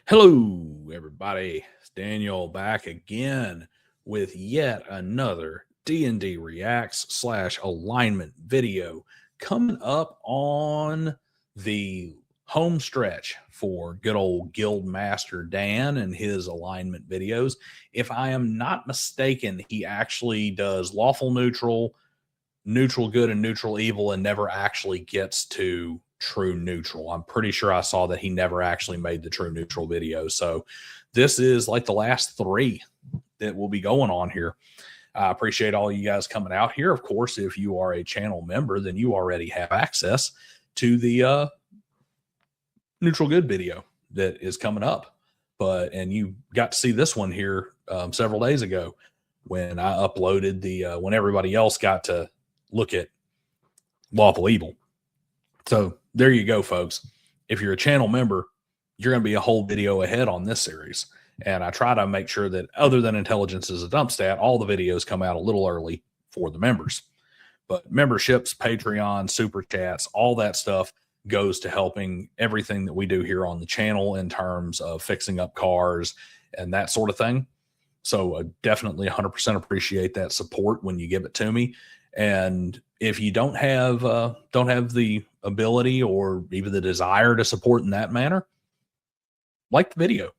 Hello, everybody. It's Daniel back again with yet another D&D Reacts / alignment video coming up on the home stretch for good old Guildmaster Dan and his alignment videos. If I am not mistaken, he actually does lawful neutral, neutral good, and neutral evil, and never actually gets to true neutral. I'm pretty sure I saw that he never actually made the true neutral video. So this is like the last three that will be going on here. I appreciate all you guys coming out here. Of course, if you are a channel member, then you already have access to the neutral good video that is coming up. And you got to see this one here several days ago when I uploaded the when everybody else got to look at lawful evil. So there you go, folks. If you're a channel member, you're going to be a whole video ahead on this series. And I try to make sure that other than Intelligence is a Dump Stat, all the videos come out a little early for the members. But memberships, Patreon, Super Chats, all that stuff goes to helping everything that we do here on the channel in terms of fixing up cars and that sort of thing. So I definitely 100% appreciate that support when you give it to me. And if you don't have the ability or even the desire to support in that manner, like the video.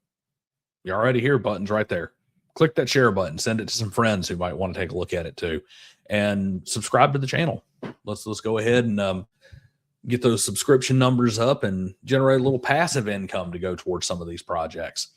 You already hear buttons right there. Click that share button, send it to some friends who might want to take a look at it too, and subscribe to the channel. Let's go ahead and get those subscription numbers up and generate a little passive income to go towards some of these projects.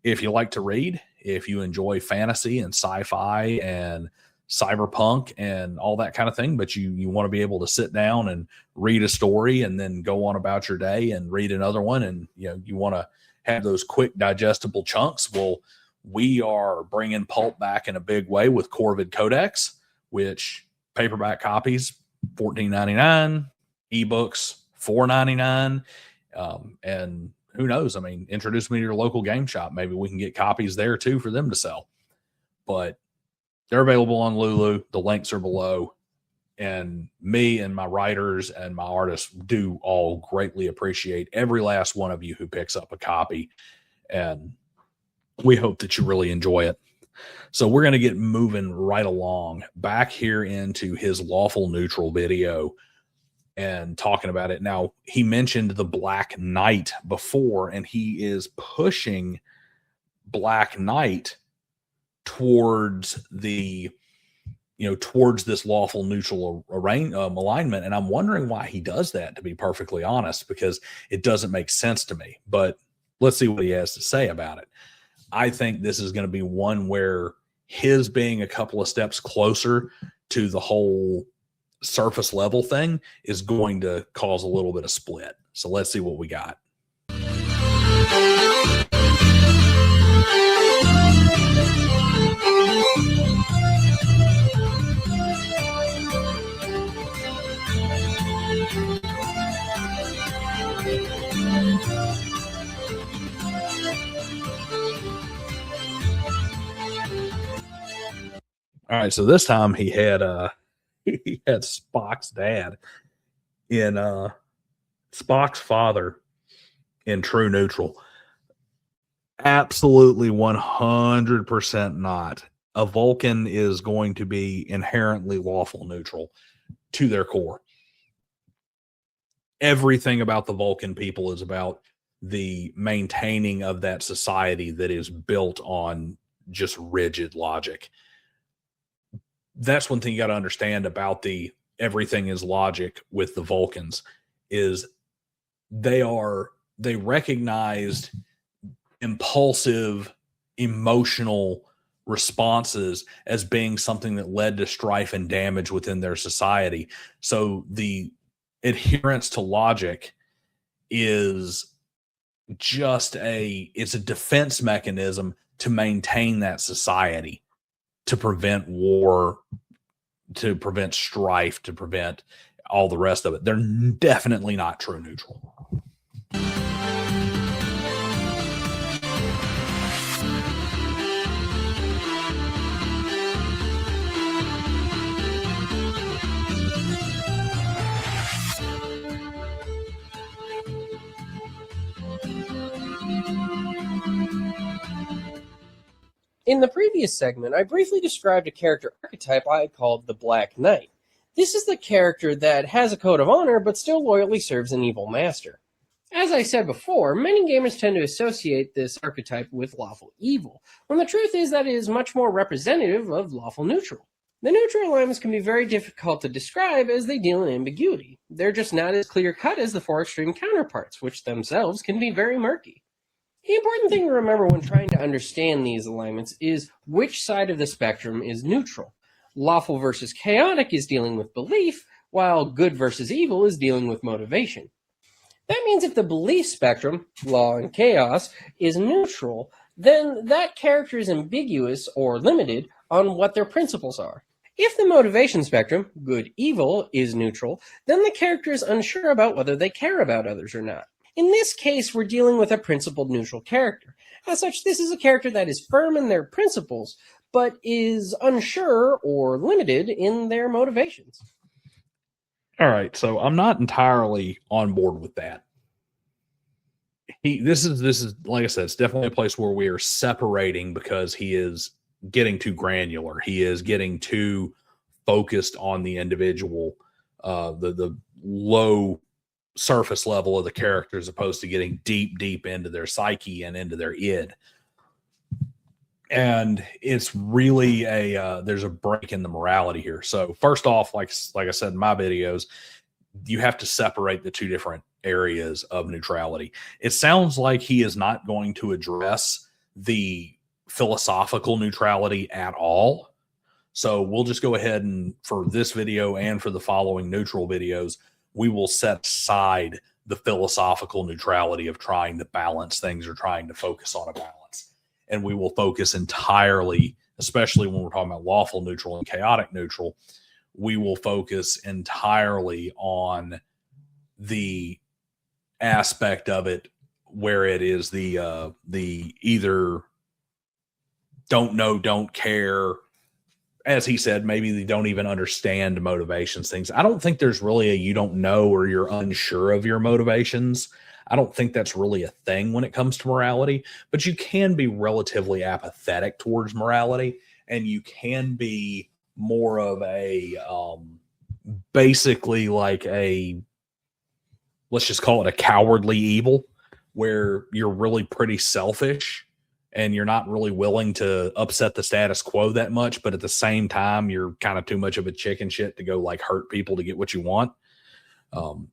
If you like to read, if you enjoy fantasy and sci-fi and cyberpunk and all that kind of thing, but you want to be able to sit down and read a story and then go on about your day and read another one, and you want to have those quick digestible chunks, well, we are bringing pulp back in a big way with Corvid Codex, which paperback copies $14.99, ebooks $4.99, and who knows, I mean, introduce me to your local game shop, maybe we can get copies there too for them to sell. But they're available on Lulu. The links are below. And me and my writers and my artists do all greatly appreciate every last one of you who picks up a copy. And we hope that you really enjoy it. So we're going to get moving right along back here into his lawful neutral video and talking about it. Now, he mentioned the Black Knight before, and he is pushing Black Knight towards the towards this lawful neutral alignment, and I'm wondering why he does that, to be perfectly honest, because it doesn't make sense to me. But let's see what he has to say about it. I think this is going to be one where his being a couple of steps closer to the whole surface level thing is going to cause a little bit of split. So let's see what we got. All right, so this time he had Spock's dad in Spock's father in true neutral. Absolutely 100% not. A Vulcan is going to be inherently lawful neutral to their core. Everything about the Vulcan people is about the maintaining of that society that is built on just rigid logic. That's one thing you got to understand about the everything is logic with the Vulcans is they recognized impulsive, emotional responses as being something that led to strife and damage within their society. So the adherence to logic is just it's a defense mechanism to maintain that society, to prevent war, to prevent strife, to prevent all the rest of it. They're definitely not true neutral. In the previous segment, I briefly described a character archetype I called the Black Knight. This is the character that has a code of honor but still loyally serves an evil master. As I said before, many gamers tend to associate this archetype with lawful evil, when the truth is that it is much more representative of lawful neutral. The neutral alignments can be very difficult to describe as they deal in ambiguity. They're just not as clear-cut as the four extreme counterparts, which themselves can be very murky. The important thing to remember when trying to understand these alignments is which side of the spectrum is neutral. Lawful versus chaotic is dealing with belief, while good versus evil is dealing with motivation. That means if the belief spectrum, law and chaos, is neutral, then that character is ambiguous or limited on what their principles are. If the motivation spectrum, good-evil, is neutral, then the character is unsure about whether they care about others or not. In this case, we're dealing with a principled neutral character. As such, this is a character that is firm in their principles, but is unsure or limited in their motivations. All right, so I'm not entirely on board with that. This is like I said, it's definitely a place where we are separating because he is getting too granular. He is getting too focused on the individual, the low surface level of the character, as opposed to getting deep into their psyche and into their id. And it's really there's a break in the morality here. So first off, like I said in my videos, you have to separate the two different areas of neutrality. It sounds like he is not going to address the philosophical neutrality at all. So we'll just go ahead and, for this video and for the following neutral videos, we will set aside the philosophical neutrality of trying to balance things or trying to focus on a balance. And we will focus entirely, especially when we're talking about lawful neutral and chaotic neutral, we will focus entirely on the aspect of it where it is the either don't know, don't care. As he said, maybe they don't even understand motivations, things. I don't think there's really a you don't know or you're unsure of your motivations. I don't think that's really a thing when it comes to morality, but you can be relatively apathetic towards morality, and you can be more of a basically like a, let's just call it a cowardly evil, where you're really pretty selfish and you're not really willing to upset the status quo that much, but at the same time, you're kind of too much of a chicken shit to go like hurt people to get what you want.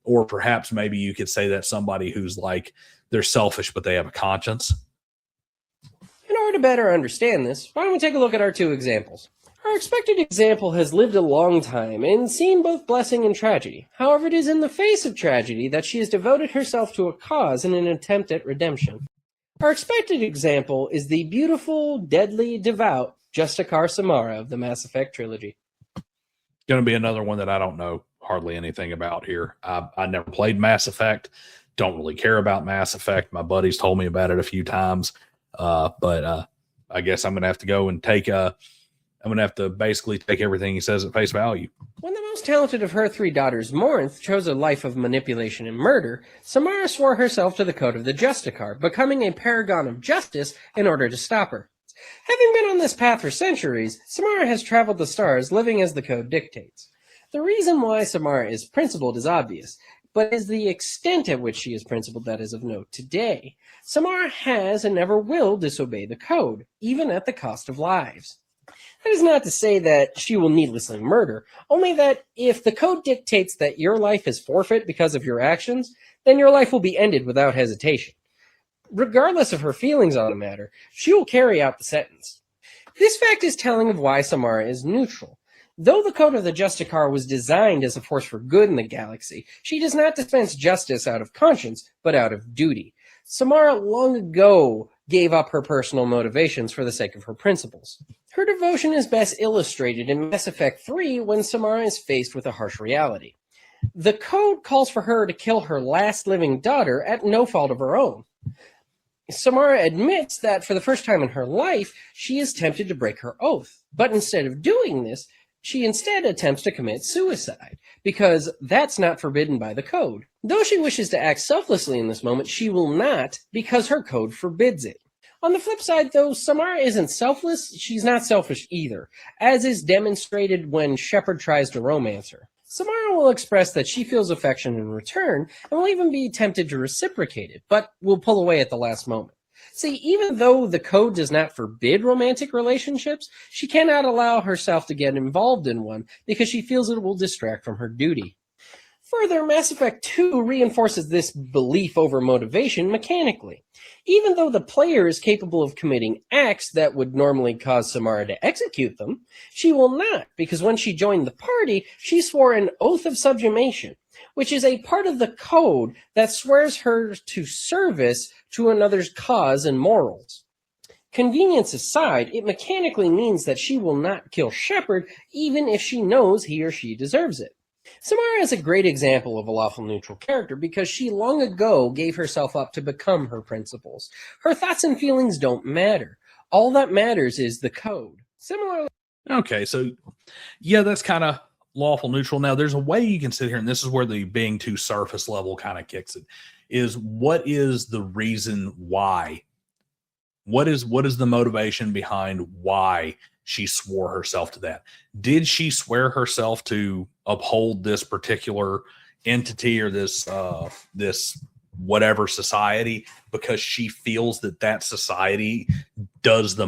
Or perhaps maybe you could say that somebody who's like, they're selfish, but they have a conscience. In order to better understand this, why don't we take a look at our two examples? Our expected example has lived a long time and seen both blessing and tragedy. However, it is in the face of tragedy that she has devoted herself to a cause in an attempt at redemption. Our expected example is the beautiful, deadly, devout Justicar Samara of the Mass Effect trilogy. Going to be another one that I don't know hardly anything about here. I never played Mass Effect. Don't really care about Mass Effect. My buddies told me about it a few times. But I guess I'm going to have to go and I'm going to have to basically take everything he says at face value. When the most talented of her three daughters, Morinth, chose a life of manipulation and murder, Samara swore herself to the code of the Justicar, becoming a paragon of justice in order to stop her. Having been on this path for centuries, Samara has traveled the stars, living as the code dictates. The reason why Samara is principled is obvious, but is the extent at which she is principled that is of note today. Samara has and never will disobey the code, even at the cost of lives. That is not to say that she will needlessly murder, only that if the code dictates that your life is forfeit because of your actions, then your life will be ended without hesitation. Regardless of her feelings on the matter, she will carry out the sentence. This fact is telling of why Samara is neutral. Though the code of the Justicar was designed as a force for good in the galaxy, she does not dispense justice out of conscience, but out of duty. Samara long ago gave up her personal motivations for the sake of her principles. Her devotion is best illustrated in Mass Effect 3 when Samara is faced with a harsh reality. The code calls for her to kill her last living daughter at no fault of her own. Samara admits that for the first time in her life, she is tempted to break her oath. But instead of doing this, she instead attempts to commit suicide, because that's not forbidden by the code. Though she wishes to act selflessly in this moment, she will not, because her code forbids it. On the flip side, though, Samara isn't selfless, she's not selfish either, as is demonstrated when Shepard tries to romance her. Samara will express that she feels affection in return, and will even be tempted to reciprocate it, but will pull away at the last moment. See, even though the code does not forbid romantic relationships, she cannot allow herself to get involved in one because she feels it will distract from her duty. Further, Mass Effect 2 reinforces this belief over motivation mechanically. Even though the player is capable of committing acts that would normally cause Samara to execute them, she will not, because when she joined the party, she swore an oath of subjugation, which is a part of the code that swears her to service to another's cause and morals. Convenience aside, it mechanically means that she will not kill Shepard even if she knows he or she deserves it. Samara is a great example of a lawful neutral character because she long ago gave herself up to become her principles. Her thoughts and feelings don't matter. All that matters is the code. Similarly... Okay, so yeah, that's kind of lawful neutral. Now, there's a way you can sit here, and this is where the being too surface level kind of kicks it, is what is the reason why? What is the motivation behind why she swore herself to that? Did she swear herself to uphold this particular entity or this whatever society because she feels that society does the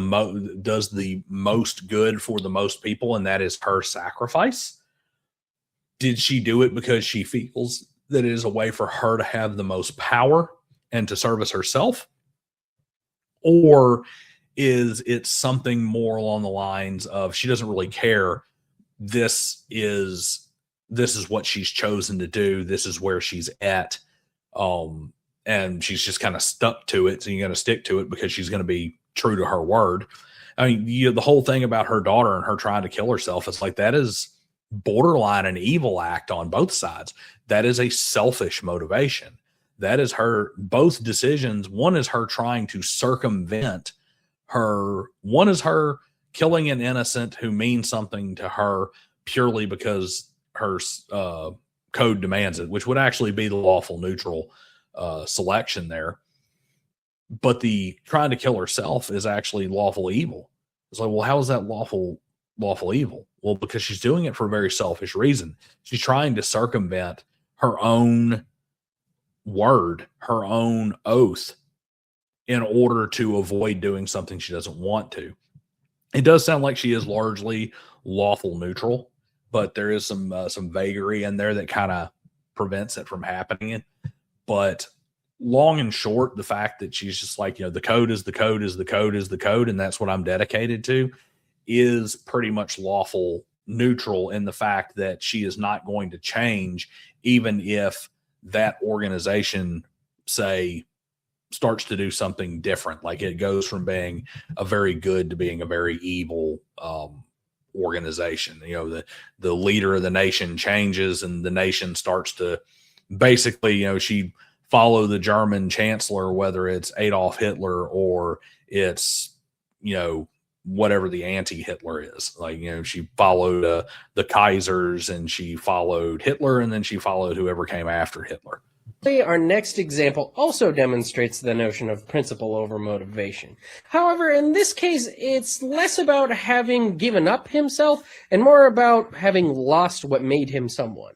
most good for the most people, and that is her sacrifice? Did she do it because she feels that it is a way for her to have the most power and to service herself? Or is it something more along the lines of she doesn't really care? This is what she's chosen to do. This is where she's at. And she's just kind of stuck to it. So you're going to stick to it because she's going to be true to her word. I mean, the whole thing about her daughter and her trying to kill herself, it's like that is borderline an evil act on both sides. That is a selfish motivation. That is her, both decisions. One is her trying to circumvent one is her killing an innocent who means something to her purely because her code demands it, which would actually be the lawful neutral selection there. But the trying to kill herself is actually lawful evil. It's like, well, how is that lawful evil? Well, because she's doing it for a very selfish reason. She's trying to circumvent her own word, her own oath, in order to avoid doing something she doesn't want to. It does sound like she is largely lawful neutral, but there is some vagary in there that kind of prevents it from happening. But long and short, the fact that she's just like, the code is the code is the code is the code, and that's what I'm dedicated to, is pretty much lawful neutral in the fact that she is not going to change even if that organization, say, starts to do something different. Like it goes from being a very good to being a very evil organization. The leader of the nation changes and the nation starts to basically, she follow the German chancellor, whether it's Adolf Hitler or it's, whatever the anti-Hitler is. Like, she followed the Kaisers and she followed Hitler and then she followed whoever came after Hitler. Our next example also demonstrates the notion of principle over motivation. However, in this case, it's less about having given up himself and more about having lost what made him someone.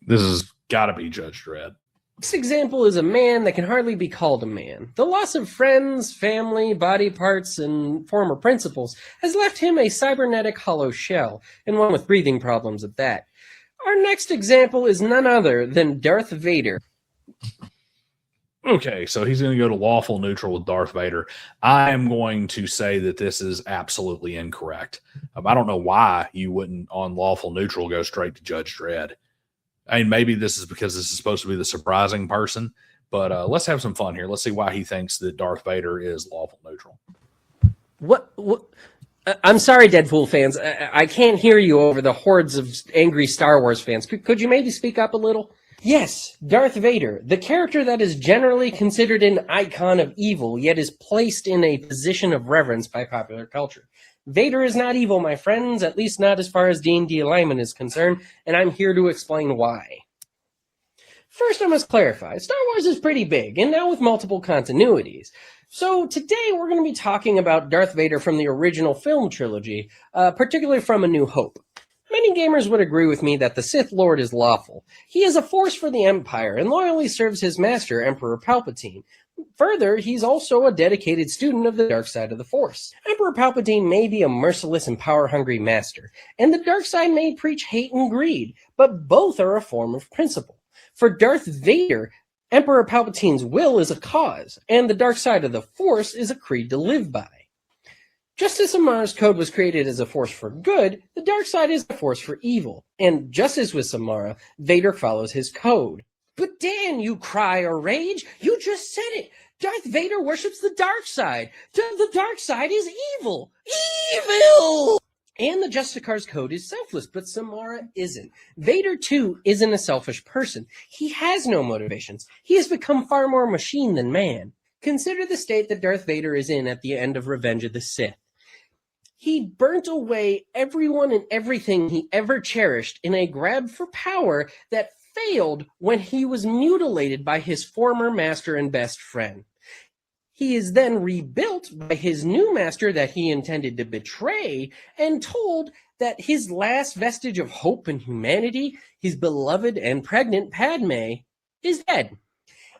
This has got to be Judge Dredd. This example is a man that can hardly be called a man. The loss of friends, family, body parts, and former principles has left him a cybernetic hollow shell, and one with breathing problems at that. Our next example is none other than Darth Vader. Okay, so he's going to go to lawful neutral with Darth Vader. I am going to say that this is absolutely incorrect. I don't know why you wouldn't, on lawful neutral, go straight to Judge Dredd. I mean, maybe this is because this is supposed to be the surprising person, but let's have some fun here. Let's see why he thinks that Darth Vader is lawful neutral. What? I'm sorry, Deadpool fans. I can't hear you over the hordes of angry Star Wars fans. Could you maybe speak up a little? Yes, Darth Vader, the character that is generally considered an icon of evil, yet is placed in a position of reverence by popular culture. Vader is not evil, my friends, at least not as far as D&D alignment is concerned, and I'm here to explain why. First, I must clarify, Star Wars is pretty big, and now with multiple continuities. So today we're going to be talking about Darth Vader from the original film trilogy, particularly from A New Hope. Many gamers would agree with me that the Sith Lord is lawful. He is a force for the Empire and loyally serves his master, Emperor Palpatine. Further, he's also a dedicated student of the dark side of the Force. Emperor Palpatine may be a merciless and power-hungry master, and the dark side may preach hate and greed, but both are a form of principle. For Darth Vader, Emperor Palpatine's will is a cause, and the dark side of the Force is a creed to live by. Just as Samara's code was created as a force for good, the dark side is a force for evil. And just as with Samara, Vader follows his code. But Dan, you cry or rage, you just said it. Darth Vader worships the dark side. The dark side is evil. Evil! And the Justicar's code is selfless, but Samara isn't. Vader, too, isn't a selfish person. He has no motivations. He has become far more machine than man. Consider the state that Darth Vader is in at the end of Revenge of the Sith. He burnt away everyone and everything he ever cherished in a grab for power that failed when he was mutilated by his former master and best friend. He is then rebuilt by his new master that he intended to betray and told that his last vestige of hope and humanity, his beloved and pregnant Padme, is dead.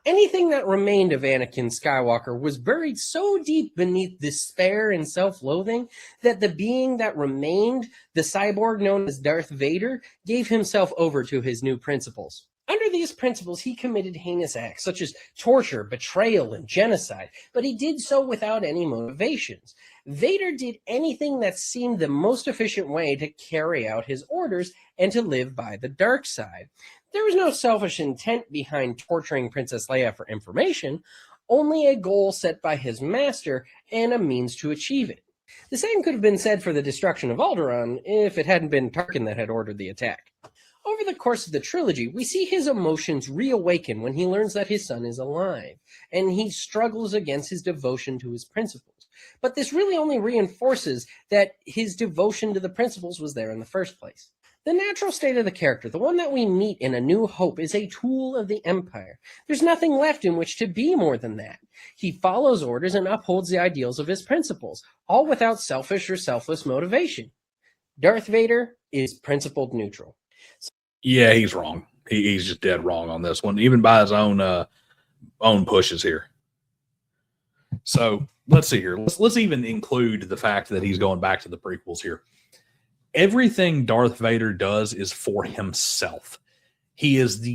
Anything that remained of Anakin Skywalker was buried so deep beneath despair and self-loathing that the being that remained, the cyborg known as Darth Vader, gave himself over to his new principles. Under these principles, he committed heinous acts such as torture, betrayal, and genocide, but he did so without any motivations. Vader did anything that seemed the most efficient way to carry out his orders and to live by the dark side. There was no selfish intent behind torturing Princess Leia for information, only a goal set by his master and a means to achieve it. The same could have been said for the destruction of Alderaan if it hadn't been Tarkin that had ordered the attack. Over the course of the trilogy, we see his emotions reawaken when he learns that his son is alive, and he struggles against his devotion to his principles. But this really only reinforces that his devotion to the principles was there in the first place. The natural state of the character, the one that we meet in A New Hope, is a tool of the Empire. There's nothing left in which to be more than that. He follows orders and upholds the ideals of his principles, all without selfish or selfless motivation. Darth Vader is principled neutral. Yeah, he's wrong. He's just dead wrong on this one, even by his own pushes here. So let's see here. Let's even include the fact that he's going back to the prequels here. Everything Darth Vader does is for himself. He is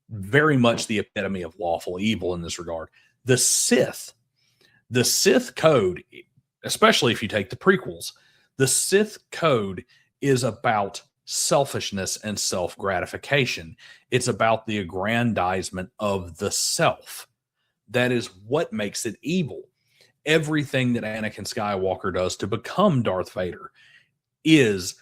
very much the epitome of lawful evil in this regard. The Sith code, especially if you take the prequels, the Sith code is about selfishness and self-gratification. It's about the aggrandizement of the self. That is what makes it evil. Everything that Anakin Skywalker does to become Darth Vader is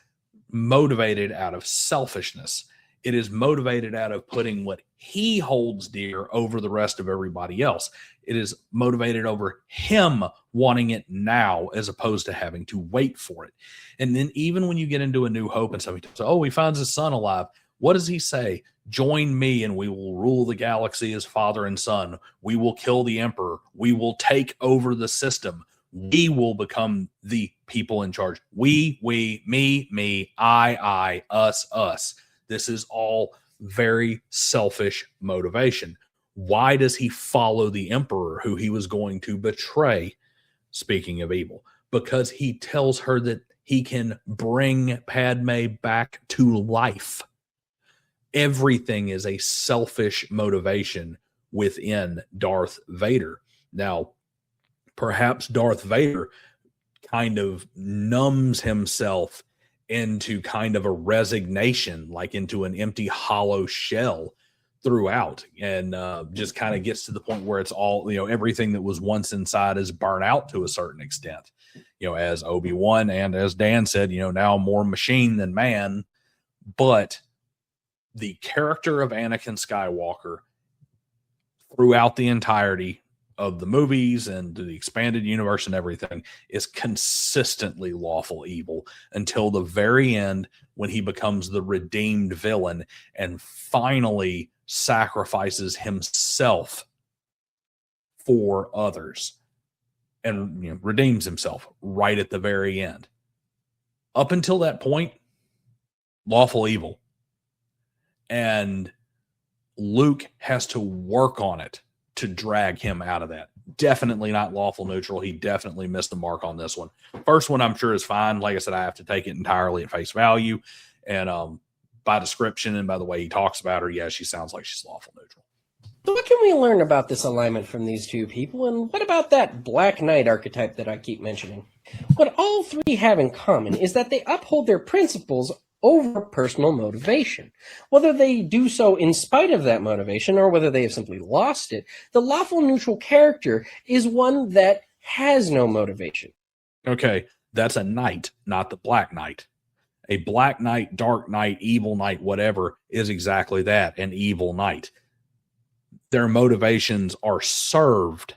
motivated out of selfishness. It is motivated out of putting what he holds dear over the rest of everybody else. It is motivated over him wanting it now as opposed to having to wait for it. And then even when you get into A New Hope and stuff, he finds his son alive. What does he say? Join me and we will rule the galaxy as father and son. We will kill the Emperor. We will take over the system. We will become the people in charge. We, me, I, us. This is all very selfish motivation. Why does he follow the Emperor who he was going to betray? Speaking of evil, because he tells her that he can bring Padme back to life. Everything is a selfish motivation within Darth Vader. Now, perhaps Darth Vader kind of numbs himself into kind of a resignation, like into an empty, hollow shell throughout, and just kind of gets to the point where it's all, everything that was once inside is burnt out to a certain extent. As Obi-Wan and as Dan said, now more machine than man. But the character of Anakin Skywalker throughout the entirety of the movies and the expanded universe and everything is consistently lawful evil until the very end, when he becomes the redeemed villain and finally sacrifices himself for others. and redeems himself right at the very end. Up until that point, lawful evil. And Luke has to work on it to drag him out of that. Definitely not lawful neutral. He definitely missed the mark on this one. First one, I'm sure, is fine. Like I said, I have to take it entirely at face value. And by description and by the way he talks about her, yeah, she sounds like she's lawful neutral. So what can we learn about this alignment from these two people, and what about that Black Knight archetype that I keep mentioning? What all three have in common is that they uphold their principles over personal motivation. Whether they do so in spite of that motivation or whether they have simply lost it, the lawful neutral character is one that has no motivation. Okay, that's a knight, not the Black Knight. A Black Knight, Dark Knight, Evil Knight, whatever, is exactly that, an evil knight. Their motivations are served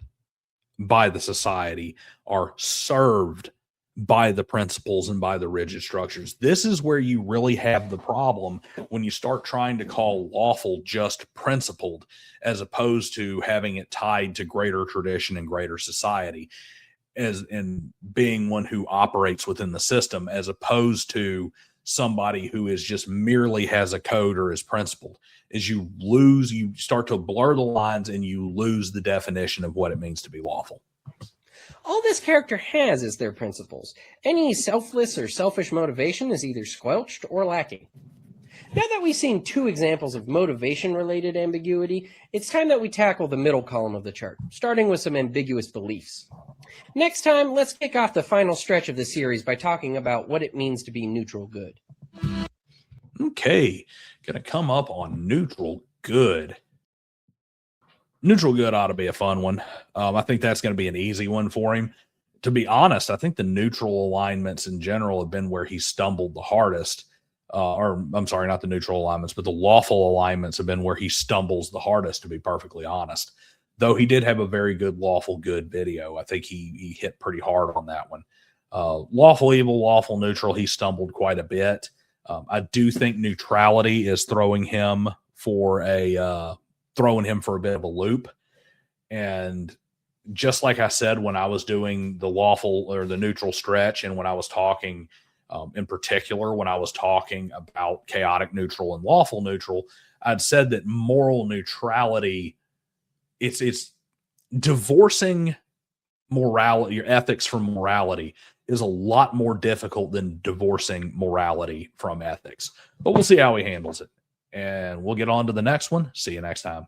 by the society, are served by the principles and by the rigid structures. This is where you really have the problem when you start trying to call lawful just principled, as opposed to having it tied to greater tradition and greater society, as in being one who operates within the system, as opposed to somebody who is just merely has a code or is principled. As you start to blur the lines and you lose the definition of what it means to be lawful. All this character has is their principles. Any selfless or selfish motivation is either squelched or lacking. Now that we've seen two examples of motivation-related ambiguity, it's time that we tackle the middle column of the chart, starting with some ambiguous beliefs. Next time, let's kick off the final stretch of the series by talking about what it means to be neutral good. Okay, gonna come up on neutral good. Neutral good ought to be a fun one. I think that's going to be an easy one for him. To be honest, I think the neutral alignments in general have been where he stumbled the hardest. Or I'm sorry, not the neutral alignments, but the lawful alignments have been where he stumbles the hardest, to be perfectly honest. Though he did have a very good lawful good video. I think he hit pretty hard on that one. Lawful evil, lawful neutral, he stumbled quite a bit. I do think neutrality is throwing him for a bit of a loop. And just like I said, when I was doing the lawful or the neutral stretch, and when I was talking in particular, when I was talking about chaotic neutral and lawful neutral, I'd said that moral neutrality, it's divorcing morality, your ethics from morality, is a lot more difficult than divorcing morality from ethics. But we'll see how he handles it. And we'll get on to the next one. See you next time.